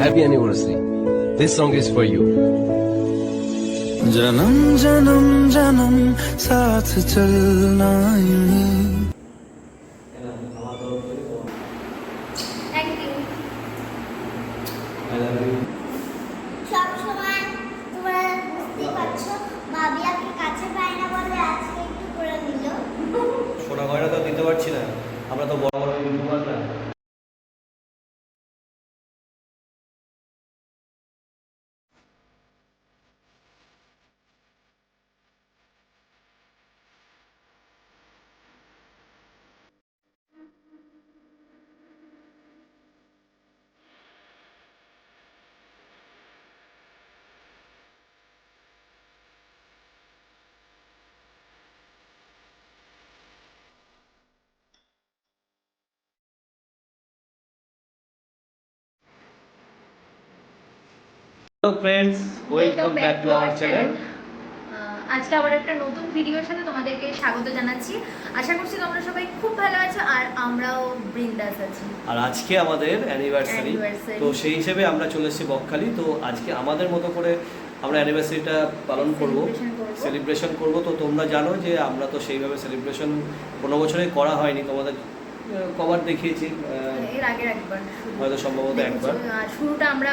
Happy anniversary. This song is for you. जन्म जन्म जन्म साथ चलना यूं থ্যাংক ইউ। সব সময় তোমরা বুঝতেই পারছো ভাবিয়াকে কাছে পায় না বলে আজকে একটু করে নিল। সোনা গয়না তো দিতে পারছি না, আমরা তো বড় বড় ইউটিউবার না। Hello friends, welcome back to our channel. আজকে আবার একটা নতুন ভিডিওর সাথে তোমাদেরকে স্বাগত জানাচ্ছি। আশা করছি তোমরা সবাই খুব ভালো আছো আর আমরাও বৃন্দাস আছি। আর আজকে আমাদের অ্যানিভার্সারি, তো সেই হিসেবে আমরা চলে এসেছি বকখালি। তো আজকে আমাদের মতো করে আমরা অ্যানিভার্সারিটা পালন করব, সেলিব্রেশন করব। তো তোমরা জানো যে আমরা তো সেইভাবে সেলিব্রেশন কোনো বছরই করা হয়নি, তোমাদের কবার দেখিয়েছি এর আগের একবার, হয়তো সম্ভবত একবার। শুরুটা আমরা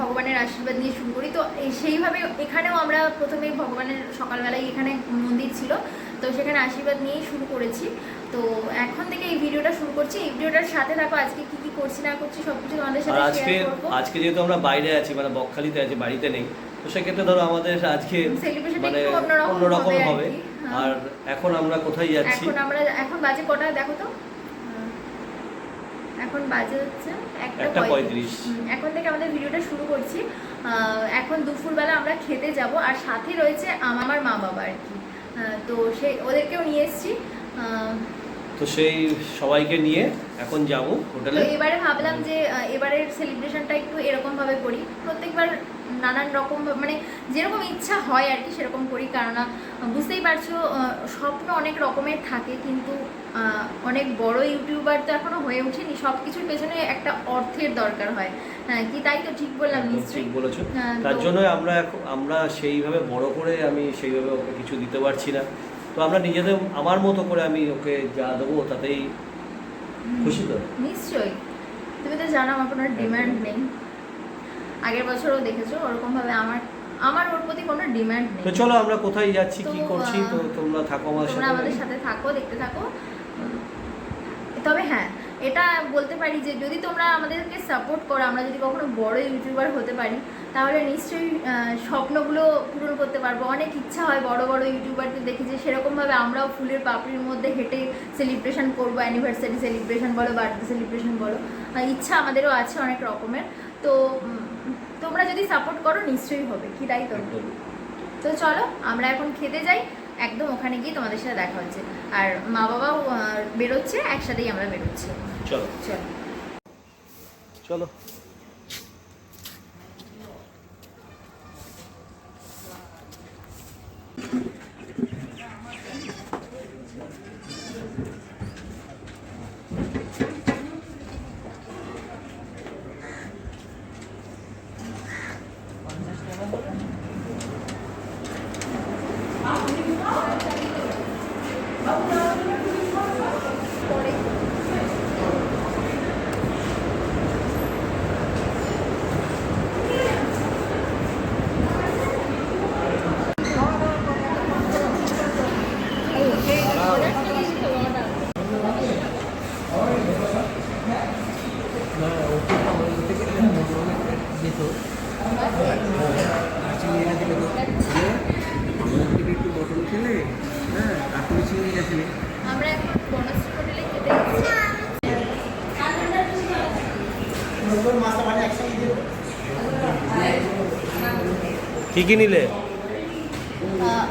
ভগবানের আশীর্বাদ নিয়ে শুরু করি। তো সেইভাবে এখানেও আমরা প্রথমে ভগবানের সকালবেলায় এখানে মন্দির ছিল, তো সেখানে আশীর্বাদ নিয়েই শুরু করেছি। তো এখন থেকে এই ভিডিওটা শুরু করছি। এই ভিডিওটার সাথে থাকো, আজকে কি কি করছি না করছি সবকিছু তোমাদের সাথে শেয়ার করব। আজকে যেহেতু আমরা বাইরে আছি, মানে বকখালিতে আছি, বাড়িতে নেই, তো সেক্ষেত্রে ধরো আমাদের আজকে মানে অন্যরকম হবে। আর এখন আমরা কোথায় যাচ্ছি? এখন বাজে কটা দেখো তো, এখন বাজে হচ্ছে 1:35। এখন থেকে আমাদের ভিডিওটা শুরু করছি। এখন দুপুরবেলা আমরা খেতে যাব, আর সাথে রয়েছে আমার মা বাবা আর কি। তো সেই ওদেরকেও নিয়ে এসেছি। তো সেই সবাইকে নিয়ে এখন যাব হোটেলে। তো এবারে ভাবলাম যে এবারের সেলিব্রেশনটা একটু এরকম ভাবে করি। প্রত্যেকবার নানান রকম মানে যেরকম ইচ্ছা হয় আর কি সেরকম করি, কেননা বুঝতেই পারছো স্বপ্ন অনেক রকমের থাকে, কিন্তু অনেক বড় ইউটিউবার তো এখনো হয়ে ওঠেনি। সব কিছুর পেছনে একটা অর্থের দরকার হয়, হ্যাঁ কি তাই তো ঠিক বললাম? নিশ্চয়ই ঠিক বলেছো। তার জন্য আমরা সেইভাবে বড় করে আমি সেইভাবে ওকে কিছু দিতে পারছি না। তো আমরা নিজেদের আমার মতো করে আমি ওকে যা দেবো তাতেই খুশি। তো নিশ্চয়ই, তুমি তো জানো আমার কোনো ডিমান্ড নেই। আগের বছরও দেখেছো ওরকম ভাবে আমার ওর প্রতি কোনো ডিমান্ড নেই। তো চলো আমরা কোথায় যাচ্ছি, কি করছি, তো তোমরা থাকো আমাদের সাথে থাকো, দেখতে থাকো। তবে হ্যাঁ, এটা বলতে পারি যে যদি তোমরা আমাদেরকে সাপোর্ট করো, আমরা যদি কখনো বড় ইউটিউবার হতে পারি, তাহলে নিশ্চয়ই স্বপ্নগুলো পূরণ করতে পারবো। অনেক ইচ্ছা হয় বড় বড় ইউটিউবারদের দেখি যে সেরকমভাবে আমরাও ফুলের পাপড়ির মধ্যে হেঁটে সেলিব্রেশন করবো, অ্যানিভার্সারি সেলিব্রেশন বলো, বার্থডে সেলিব্রেশন বলো, ইচ্ছা আমাদেরও আছে অনেক রকমের। তো তোমরা যদি সাপোর্ট করো নিশ্চয়ই হবে, কি তাই তো? তো চলো আমরা এখন খেতে যাই, একদম ওখানে গিয়ে তোমাদের সাথে দেখা হচ্ছে। আর মা বাবাও বেরোচ্ছে, একসাথেই আমরা বেরোচ্ছি। চলো চলো চলো। আমরা এখন বনশ্রী হোটেলে খেতে যাচ্ছি। কি কি নিলে?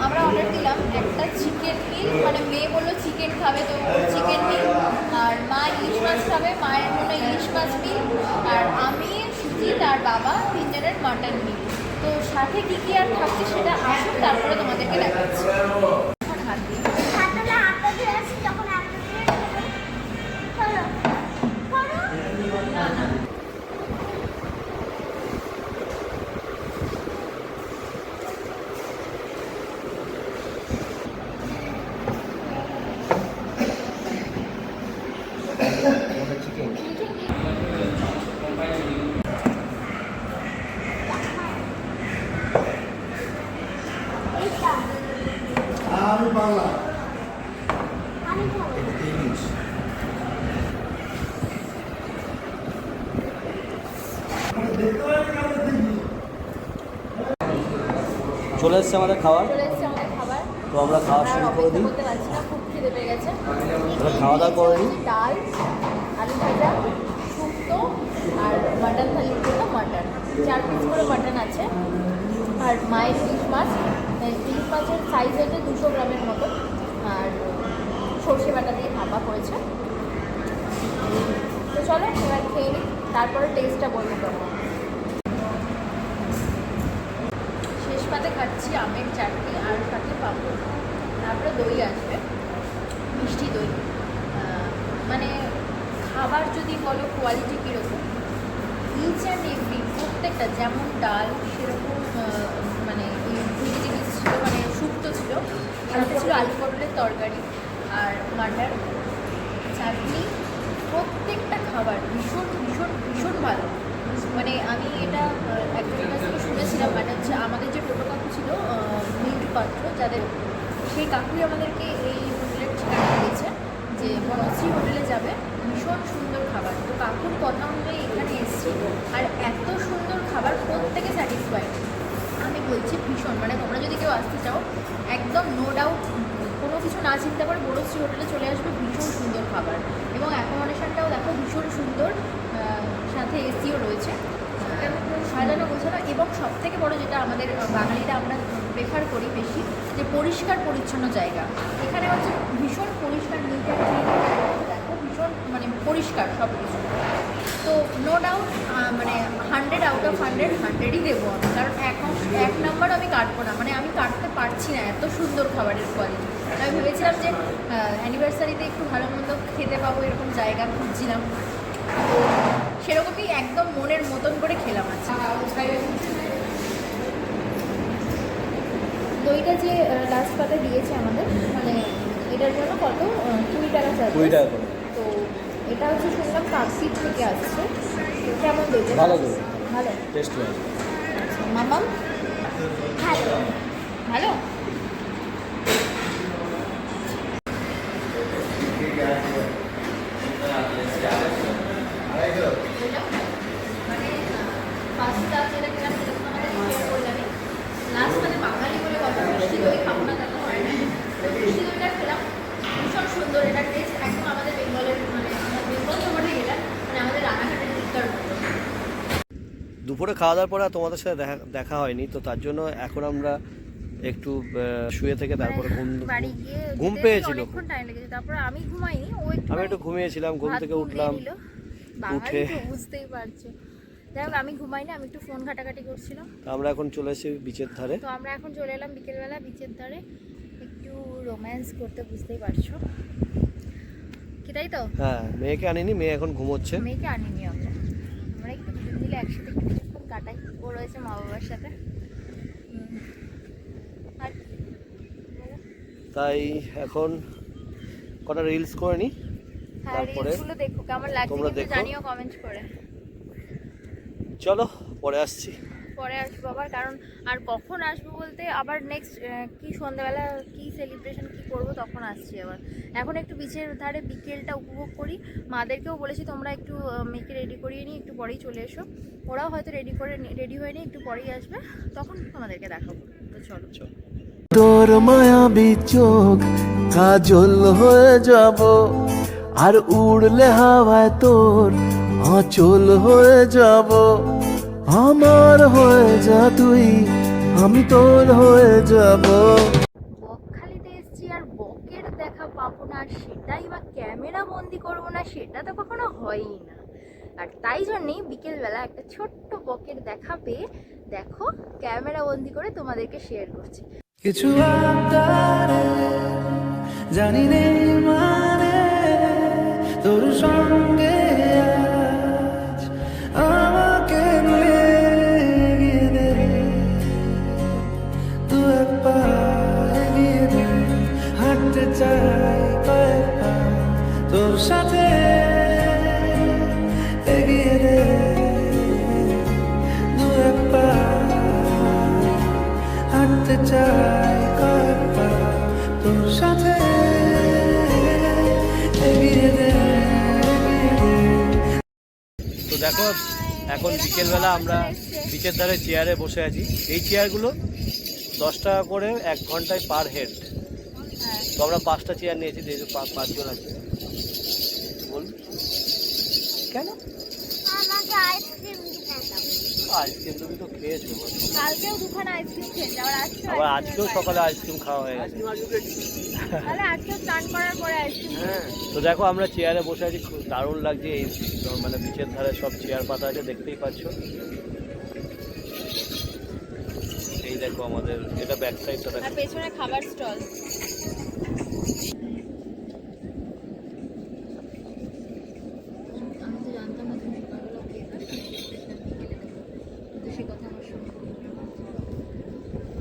আমরা অর্ডার দিলাম একটা চিকেন মিল, মানে মেয়ে বললো চিকেন খাবে তো চিকেন মিল, আর মা ইলিশ মাছ খাবে, মায়ের মনে ইলিশ মাছ মিল, আর আমি সুজিত আর বাবা তিনজনের মাটন মিল। তো সাথে কী কী আর থাকছে সেটা আসুন তারপরে তোমাদেরকে দেখাচ্ছি। চলে এসছে আমাদের খাবার, চলে এসছে আমাদের খাবার। তো আমরা খাওয়া আর শুরু করে অপেক্ষা দিই। করতে পারছি না, খুব খিদে পেয়ে গেছে। আমরা খাওয়া দাওয়া করে নিই। ডাল, আলু ভাজা, শুক্তো আর মাটন থালির জন্য মাটন, 4 পিস করে মাটন আছে। আর মায়ের ইলিশ মাছ, ইলিশ মাছের সাইজ হচ্ছে 200 গ্রামের মতো, আর সর্ষে বাটা দিয়ে ভাপা করেছে। তো চলো এবার খেয়ে নিই, তারপরে টেস্টটা বলবো কেমন। শেষ পাতে খাচ্ছি আমের চাটনি আর সাথে পাঁপড়, তারপরে দই আসবে, মিষ্টি দই। মানে খাবার যদি বলো কোয়ালিটি কীরকম, ইচ অ্যান্ড এভরি প্রত্যেকটা, যেমন ডাল সেরকম মানে ভেজিটেবলস ছিল, মানে শুক্তো ছিল, সাথে ছিল আলু পটলের তরকারি আর মাটন, চাটনি। প্রত্যেকটা খাবার ভীষণ ভীষণ ভীষণ ভালো। মানে আমি এটা একজনের কাছ থেকে শুনেছিলাম, মানে হচ্ছে আমাদের যে টোটো কাকু ছিল মিন্টু পাত্র, যাদের, সেই কাকুই আমাদেরকে এই হোটেলের ঠিকানা দিয়েছে যে বনশ্রী হোটেলে যাবে, ভীষণ সুন্দর খাবার। তো কাকুর কথা অনুযায়ী এখানে এসেছি, আর এত সুন্দর খাবার, প্রত্যেকে স্যাটিসফাইড। আমি বলছি ভীষণ, মানে তোমরা যদি কেউ আসতে চাও একদম নো ডাউট, কোনো কিছু না চিন্তা করে বনশ্রী হোটেলে চলে আসবে। ভীষণ সুন্দর খাবার, এবং অ্যাকোমোডেশনটাও দেখো ভীষণ সুন্দর, সাথে এসিও রয়েছে, সাজানো গোছানো। এবং সবথেকে বড় যেটা আমাদের বাঙালিরা আমরা প্রেফার করি বেশি, যে পরিষ্কার পরিচ্ছন্ন জায়গা। এখানে হচ্ছে ভীষণ পরিষ্কার, নিট অ্যান্ড ক্লিন, দেখো ভীষণ মানে পরিষ্কার সব কিছু। তো নো ডাউট মানে 100 আউট অফ 100, 100ই দেবো আমি, কারণ এক নাম্বার আমি কাটবো না, মানে আমি কাটতে পারছি না, এত সুন্দর খাবারের কোয়ালিটি। আমি ভেবেছিলাম যে অ্যানিভার্সারিতে একটু ভালো মন্দ খেতে পাবো, এরকম জায়গা খুঁজছিলাম, তো সেরকমই একদম মনের মতন করে খেলাম। আছে দইটা যে লাস্ট পাতে দিয়েছে আমাদের, মানে এটার জন্য কত 20 টাকা চার্জ। 20 টাকা করে। তো এটা হচ্ছে শুনলাম কাকদ্বীপ থেকে আসছে। কেমন দইটা? ভালো দই, ভালো টেস্ট আছে। মামাম ভালো ভালো। মানে ফার্স্ট ক্লাস যেটা খেলাম সেটা তো আমাদের শেয়ার করলামই। লাস্ট মানে বাঙালি বলে কথা, মিষ্টি দই খাবো না কেন হয় না, মিষ্টি দইটা খেলাম, ভীষণ সুন্দর। এটা টেস্ট একদম আমাদের বেঙ্গলের, মানে আমরা বেঙ্গল শহরে গেলাম, মানে আমাদের রানাঘাটের দিকটার মতো। দুপুরে খাওয়া দাওয়ার পরে আর তোমাদের সাথে দেখা হয়নি, তো তার জন্য এখন আমরা একটু শুয়ে থেকে তারপরে বাড়ি গিয়ে ঘুম পেয়েছিল, অনেকক্ষণ টাইম লেগেছে। তারপরে আমি ঘুমাইনি, আমি একটু ঘুমিয়েছিলাম, ঘুম থেকে উঠলাম, উঠে বুঝতেই পারছো। যাই হোক আমি ঘুমাইনি, আমি একটু ফোন ঘাটাঘাটি করছিলাম। আমরা এখন চলে এসেছি বিচের ধারে। তো আমরা এখন চলে এলাম বিকেলবেলা বিচের ধারে, একটু রোম্যান্স করতে, বুঝতেই পারছো কি, তাই তো? হ্যাঁ, মেয়েকে আনিনি, মেয়ে এখন ঘুমোচ্ছে। মেয়েকে আনিনি আমরা, আমরা একটু দুজন মিলে একসাথে একটু কিছুক্ষণ কাটাই। ও রয়েছে মা বাবার সাথে। আর তাই এখন কটা রিলস করে নি, হ্যাঁ, তারপরে রিলসগুলো দেখো কেমন লাগছে, তোমরা কিন্তু দেখো। জানিও কমেন্ট করে। চলো পরে আসছি। পরে আসবো আবার, কারণ আর কখন আসবো বলতে, আবার নেক্সট কি সন্ধ্যাবেলা কি সেলিব্রেশন কি করবো তখন আসছি আবার। এখন একটু বিচের ধারে বিকেলটা উপভোগ করি। মাদেরকেও বলেছি তোমরা একটু মেয়েকে রেডি করিয়ে নিই, একটু পরেই চলে এসো। ওরাও হয়তো রেডি হয়ে নিই, একটু পরেই আসবে, তখন আমাদেরকে দেখাবো। তো চলো। তোর মায়াবী চোখ কাজল হয়ে যাব, আর উড়লে হাওয়ায় তোর আঁচল হয়ে যাব। আমার হয়ে যা তুই, আমি তোর হয়ে যাব। বকখালিতে এসছি আর বকের দেখা পাবো না, আর সেটাই বা ক্যামেরা বন্দি করবো না, সেটা তো কখনো হয়ই না। আর তাই জন্যেই বিকেলবেলা একটা ছোট্ট বকের দেখা পেয়ে দেখো ক্যামেরা বন্দি করে তোমাদেরকে শেয়ার করছি। কিছু আবদারে জানি নেই মানে, তোর সঙ্গে আজ আমাকে নিয়ে গিয়ে দে, তুই এক পা এগিয়ে দে, হাঁটতে চাই কয়েক পা তোর সাথে, এগিয়ে দে দু এক পা, হাঁটতে চাই কয়েক পা তোর তোর সাথে এগিয়ে দে। তো দেখো এখন বিকেলবেলা আমরা বিচের ধারে চেয়ারে বসে আছি। এই চেয়ারগুলো 10 টাকা করে 1 ঘন্টায় পার হেড। তো আমরা 5টা চেয়ার নিয়েছি, যেহেতু 5 জন আছে। বল কেন আমাকে আইসক্রিম কিনে দাও। আইসক্রিম তুমি তো খেয়েছো, কালকেও দুখানা আইসক্রিম খেয়েছি, আবার আজকেও সকালে আইসক্রিম খাওয়া হয়ে গেছে। তাহলে আজকে স্নান করার পরে আইসক্রিম। তো দেখো আমরা চেয়ারে বসে আছি, খুব দারুণ লাগছে। এই মানে বিচের ধারে সব চেয়ার পাতা আছে, দেখতেই পাচ্ছ। এই দেখো আমাদের এটা ব্যাক সাইডটা দেখো, আর পেছনে খাবার স্টল। আমি তো জানতাম না তুমি সকালবেলা খেয়ে থাকবে, কিন্তু সে কথা আমার শুনতে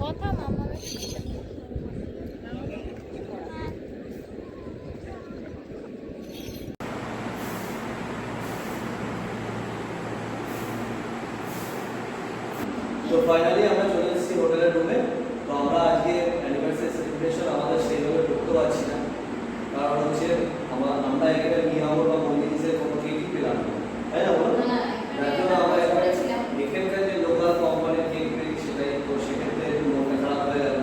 কথা মামা তো ফাইনালি আমরা চলে এসেছি হোটেলের রুমে। তো আমরা আজকে অ্যানিভার্সারি সেলিব্রেশন আমাদের সেইভাবে করতে পারছি না, কারণ হচ্ছে আমরা এখানে মিয়ামর বা মন্দিরের কোনো কেকই পেলাম না, তাই না বলো? যার জন্য আমরা এখানকার যে লোকাল কোম্পানির কেক পেয়েছি সেটাই, তো সেক্ষেত্রে একটু মনটা খারাপ হয়ে গেল।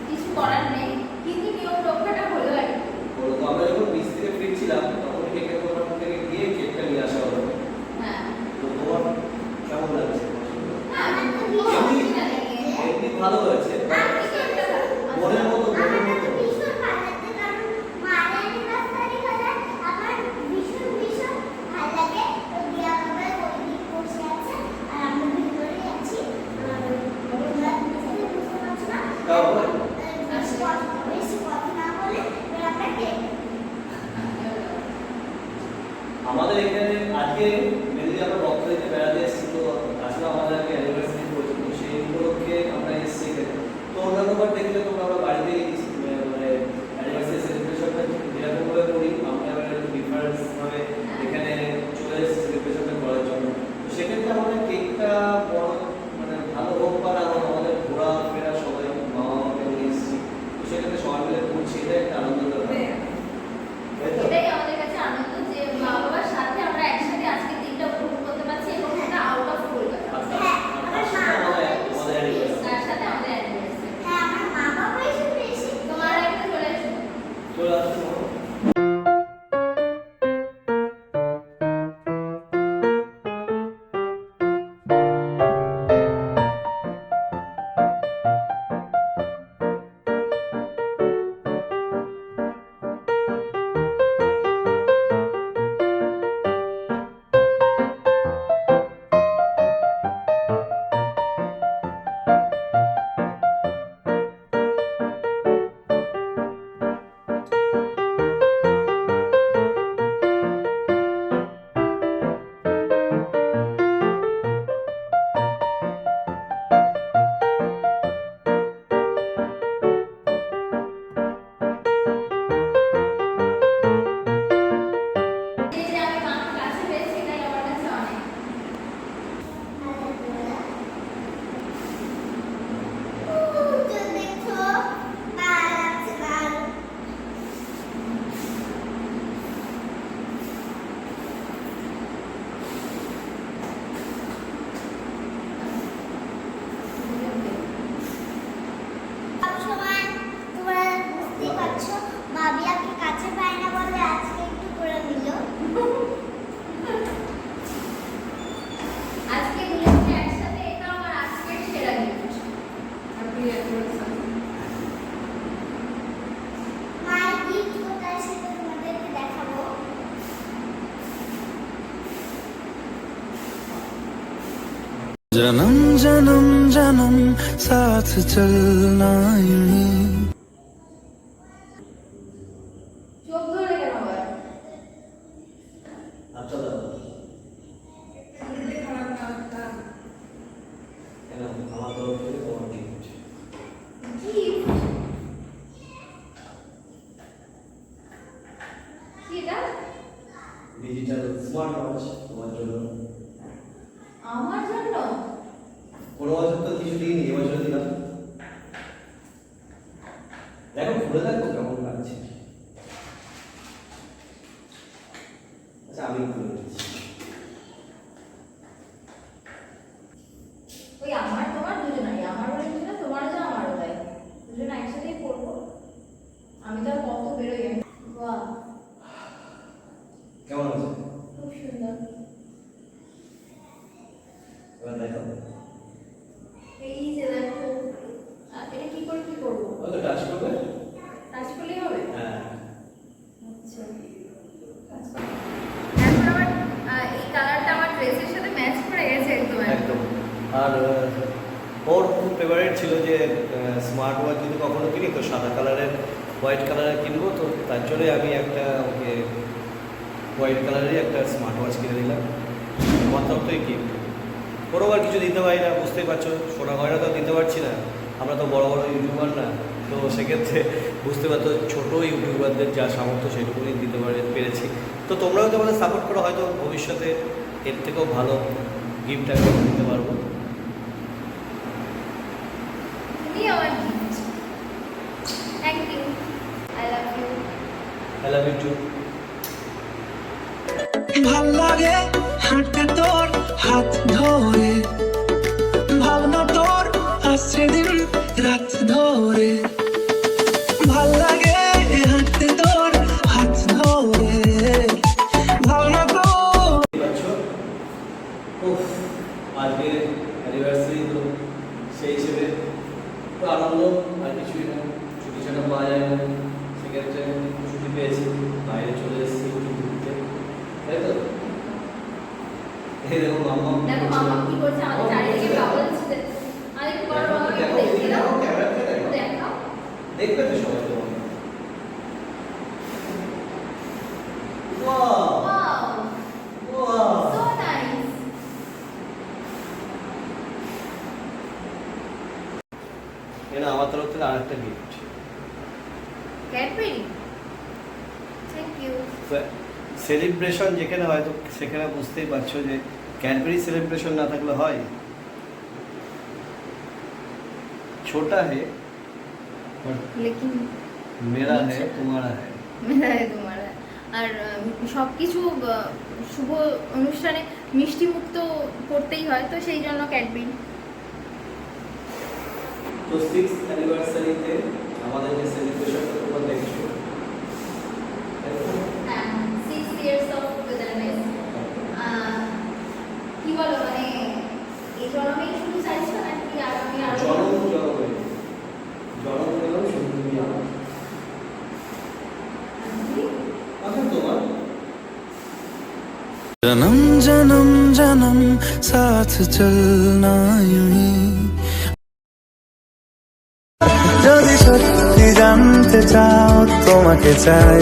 কিছু করার নেই, কিন্তু নিয়ম রক্ষাটা হলো আর কি। বলো তো আমরা যখন বিচ থেকে ফিরছিলাম তখন কেকের দোকান থেকে গিয়ে কেকটা নিয়ে আসা হলো। হ্যাঁ, তো তোমার কেমন লাগছে? আমার তো ভীষণ অসুবিধা নেই। এমনি ভালো হয়েছে, মনের মতো মনের মতো। ভীষণ ভালো লাগছে, কারণ মায়ের অ্যানিভার্সারি হলে আমার ভীষণ ভীষণ ভালো লাগে। তো দিয়া বাবা ওই বসে আছে আর আমরা ভিতরে আছি। ওরা বুঝতে পারছো না, তাও বলে। বেশি কথা না বলে এবার আমরা কেক। আমাদের এখানে আজকে মেনলি আমরা বকখালিতে বেড়াতে এসেছি। তো আসলে আমাদের আজকে অ্যানিভার্সারি পড়েছে, তো সেই উপলক্ষে আমরা এসেছি এখানে। তো অন্যান্যবার দেখলে তোমরা আমরা বাড়িতে মানে অ্যানিভার্সারি সেলিব্রেশনটা যেরকমভাবে করি, আমরা এবার একটু ডিফারেন্সভাবে এখানে চলে এসেছি সেলিব্রেশনটা করার জন্য। তো সেক্ষেত্রে আমাদের কেকটা বড় মানে ভালো হোক বা না হোক, আমাদের ঘোরাফেরা সবাই মামা মামাকে নিয়ে এসেছি। তো সেক্ষেত্রে সবাই মিলে ঘুরছি, এটা একটা আনন্দের ব্যাপার, তাই তো? এটাই আমাদের কাছে আনন্দ যে মা বাবার সাথে আমরা একসাথে আজকে দিনটা উপভোগ করতে পারছি, এবং সেটা আউট অফ কলকাতা। তার সাথে আমাদের anniversary। তার সাথে আমাদের অ্যানিভার্সারি। হ্যাঁ, আমার মা বাবা এসে বেশি তোমার একটা চলে এসো। চলে আসছো। এই যে আমি মার কাছে পেয়েছি, এটাই আমার কাছে অনেক। দেখছো ভালো লাগছে ভালো। সবসময় তোমরা বুঝতেই পারছো, ভাবিয়াকে কাছে পায় না বলে আজকে একটু করে নিল। আজকে মিলেছে একসাথে, এটা আমার আজকের সেরা গিফট। মায়ের গিফট কোথায় সেটা তোমাদেরকে দেখাবো। जन्म जन्म जन्म साथ चलना यूं চোখ ধরে কেন আবার? আচ্ছা দাদা, কেন আমার তরফ থেকে তোমার gift। গিফট কি এটা? ডিজিটাল স্মার্ট ওয়াচ তোমার জন্য। আমার জন্য? কোনো বছর তো কিছু দিইনি, এবছর দিলাম। দেখো খুলে দেখো কেমন লাগছে। আচ্ছা আমি খুলে দিচ্ছি। ওই আমার তোমার দুজনাই, আমারও দুজনে, তোমারও যা আমারও তাই, দুজনে একসাথেই পড়বো। আমি তো আর কত বেরোই। বাহ, কেমন আছে? খুব সুন্দর। এবার দেখো এই যে দেখো, এটা কি করে কি করবো? ওই তো টাচ করবে। টাচ করলেই হবে? হ্যাঁ আচ্ছা, এখন আমার এই কালারটা আমার ড্রেসের সাথে ম্যাচ করে গেছে একদম। একদম। আর ওর খুব ফেভারিট ছিল যে স্মার্ট ওয়াচ যদি কখনো কিনি তো সাদা কালারের হোয়াইট কালারের কিনবো, তো তার জন্যই আমি একটা ওকে হোয়াইট কালারেরই একটা স্মার্ট ওয়াচ কিনে দিলাম। আমার তরফ থেকে গিফট। ওরও আর কিছু দিতে পারি না, বুঝতেই পারছো, সোনা গয়না তো দিতে পারছি না, আমরা তো বড় বড় ইউটিউবার না, তো সেক্ষেত্রে বুঝতে পারতো ছোটো ইউটিউবারদের যা সামর্থ্য সেটুকুনি দিতে পেরেছি। তো তোমরাও তো আমাদের সাপোর্ট করো, হয়তো ভবিষ্যতে এর থেকেও ভালো গিফট আমি দিতে পারবো। তুমি আমার gift. Thank you, I love you. I love you too. ভাল লাগে হাঁটতে তোর হাত ধরে, ভাবনা তোর আসছে দিন রাত ধরে, ভাল লাগে হাঁটতে তোর হাত ধরে, ভাবনা তোর। আজকে অ্যানিভার্সারি, তো সেই হিসেবে তো আনন্দ আর কিছুই না, ছুটি ছাড়া পাওয়া যায় না, সেক্ষেত্রে ছুটি পেয়েছি, বাইরে চলে এসেছি ঘুরতে, তাই তো? এই দেখো মাম্মা দেখো মামা কি করছে, আমাদের চারিদিকে পাগল হচ্ছে। আর একটু বড় মামা দেখো, দেখতে দাও, ক্যামেরা থেকে দেখো, দেখাও। দেখবে তো সবাই তো। Wow wow, wow, so nice. এটা আমার তরফ থেকে আরেকটা gift. Cadbury, thank you. Celebration যেখানে হয় তো সেখানে বুঝতেই পারছো যে ক্যাডবেরি সেলিব্রেশন না থাকলে হয়। ছোটা হে লেকিন মেরা হে তোমারা হে। মেরা হে তোমারা। আর সব কিছু শুভ অনুষ্ঠানে মিষ্টি মুখ তো করতেই হয়, তো সেই জন্য ক্যাডবেরি। তো 6th অ্যানিভার্সারিতে আমাদের যে সেলিব্রেশনটা তোমরা দেখছো, হ্যাঁ, 6 ইয়ার্স অফ টুগেদারনেস। কি বলো, মানে এই জন্মেই শুধু চাইছো নাকি আগামী আরো? জনম গেলাম শুধু তুমি আমার। এখন তোমার जन्म जन्म जन्म साथ चलना यूं ही, যদি সত্যি জানতে চাও তোমাকে চাই।